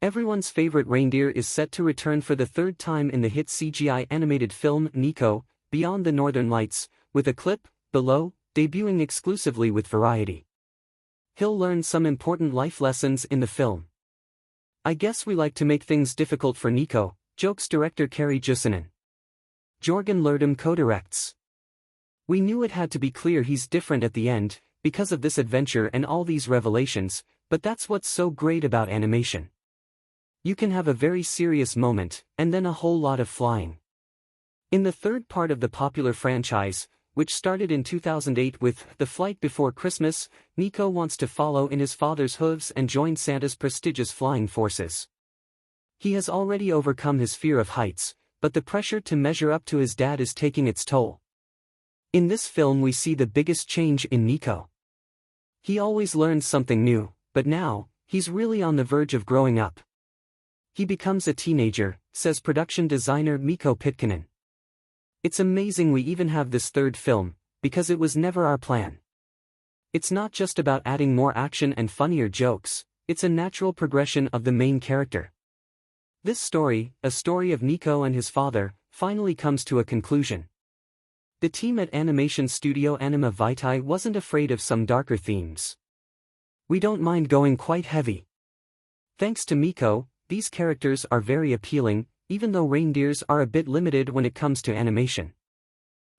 Everyone's favorite reindeer is set to return for the third time in the hit CGI animated film Nico, Beyond the Northern Lights, with a clip, below, debuting exclusively with Variety. He'll learn some important life lessons in the film. "I guess we like to make things difficult for Nico," jokes director Kari Jusonen. Jorgen Lerdum co-directs. "We knew it had to be clear he's different at the end, because of this adventure and all these revelations, but that's what's so great about animation. You can have a very serious moment, and then a whole lot of flying." In the third part of the popular franchise, which started in 2008 with The Flight Before Christmas, Nico wants to follow in his father's hooves and join Santa's prestigious flying forces. He has already overcome his fear of heights, but the pressure to measure up to his dad is taking its toll. In this film we see the biggest change in Nico. He always learns something new, but now, he's really on the verge of growing up. He becomes a teenager, says production designer Mikko Pitkänen. "It's amazing we even have this third film, because it was never our plan. It's not just about adding more action and funnier jokes, it's a natural progression of the main character." This story, a story of Nico and his father, finally comes to a conclusion. The team at animation studio Anima Vitae wasn't afraid of some darker themes. "We don't mind going quite heavy. Thanks to Nico, these characters are very appealing, even though reindeers are a bit limited when it comes to animation.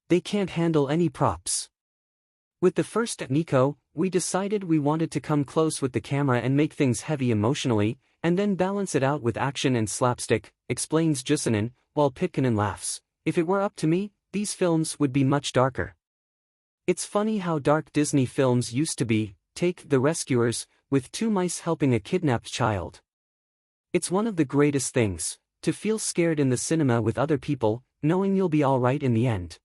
They can't handle any props. With the first Nico, we decided we wanted to come close with the camera and make things heavy emotionally, and then balance it out with action and slapstick," explains Jusonen, while Pitkänen laughs. "If it were up to me, these films would be much darker. It's funny how dark Disney films used to be, take The Rescuers, with two mice helping a kidnapped child. It's one of the greatest things, to feel scared in the cinema with other people, knowing you'll be alright in the end."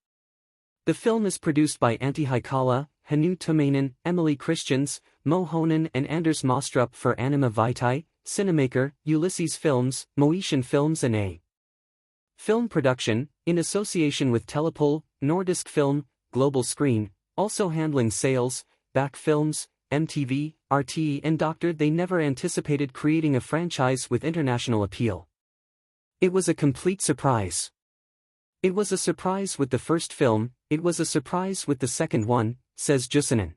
The film is produced by Antti Haikala, Hannu Tumainen, Emily Christians, Mo Honen and Anders Mostrup for Anima Vitae, Cinemaker, Ulysses Films, Moetian Films and A. Film production, in association with Telepol, Nordisk Film, Global Screen, also handling sales, Back Films, MTV, RTE and Dr. They never anticipated creating a franchise with international appeal. "It was a complete surprise. It was a surprise with the first film, it was a surprise with the second one," says Jusonen.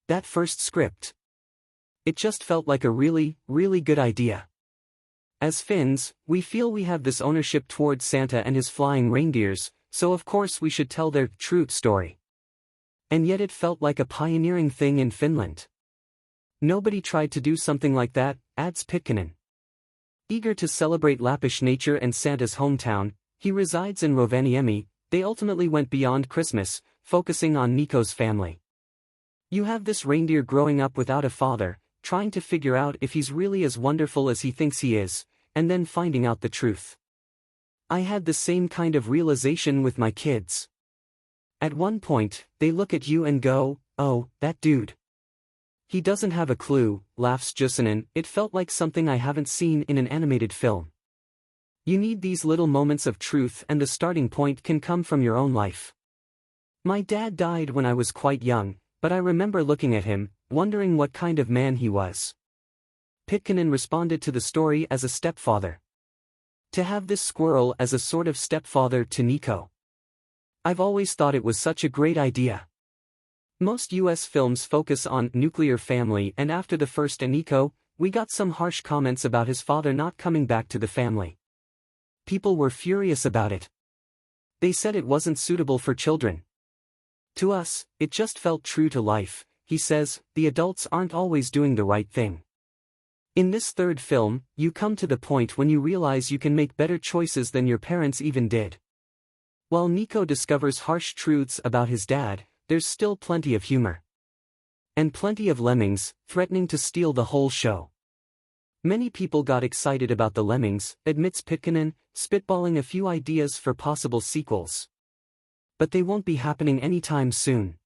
"That first script. It just felt like a really, really good idea. As Finns, we feel we have this ownership towards Santa and his flying reindeers, so of course we should tell their true story. And yet it felt like a pioneering thing in Finland. Nobody tried to do something like that," adds Pitkänen. Eager to celebrate Lappish nature and Santa's hometown, he resides in Rovaniemi. They ultimately went beyond Christmas, focusing on Nico's family. "You have this reindeer growing up without a father, trying to figure out if he's really as wonderful as he thinks he is, and then finding out the truth. I had the same kind of realization with my kids. At one point, they look at you and go, 'Oh, that dude. He doesn't have a clue,'" laughs Jusonen. "It felt like something I haven't seen in an animated film. You need these little moments of truth and the starting point can come from your own life. My dad died when I was quite young, but I remember looking at him, wondering what kind of man he was." Pitkänen responded to the story as a stepfather. "To have this squirrel as a sort of stepfather to Nico. I've always thought it was such a great idea. Most US films focus on nuclear family and after the first Nico, we got some harsh comments about his father not coming back to the family. People were furious about it. They said it wasn't suitable for children. To us, it just felt true to life," he says. "The adults aren't always doing the right thing. In this third film, you come to the point when you realize you can make better choices than your parents even did." While Nico discovers harsh truths about his dad, there's still plenty of humor. And plenty of lemmings, threatening to steal the whole show. "Many people got excited about the lemmings," admits Pitkänen, spitballing a few ideas for possible sequels. "But they won't be happening anytime soon.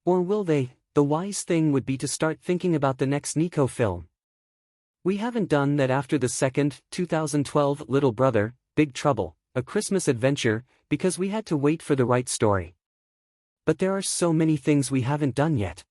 Or will they? The wise thing would be to start thinking about the next Nico film. We haven't done that after the second, 2012 Little Brother, Big Trouble, A Christmas Adventure, because we had to wait for the right story. But there are so many things we haven't done yet.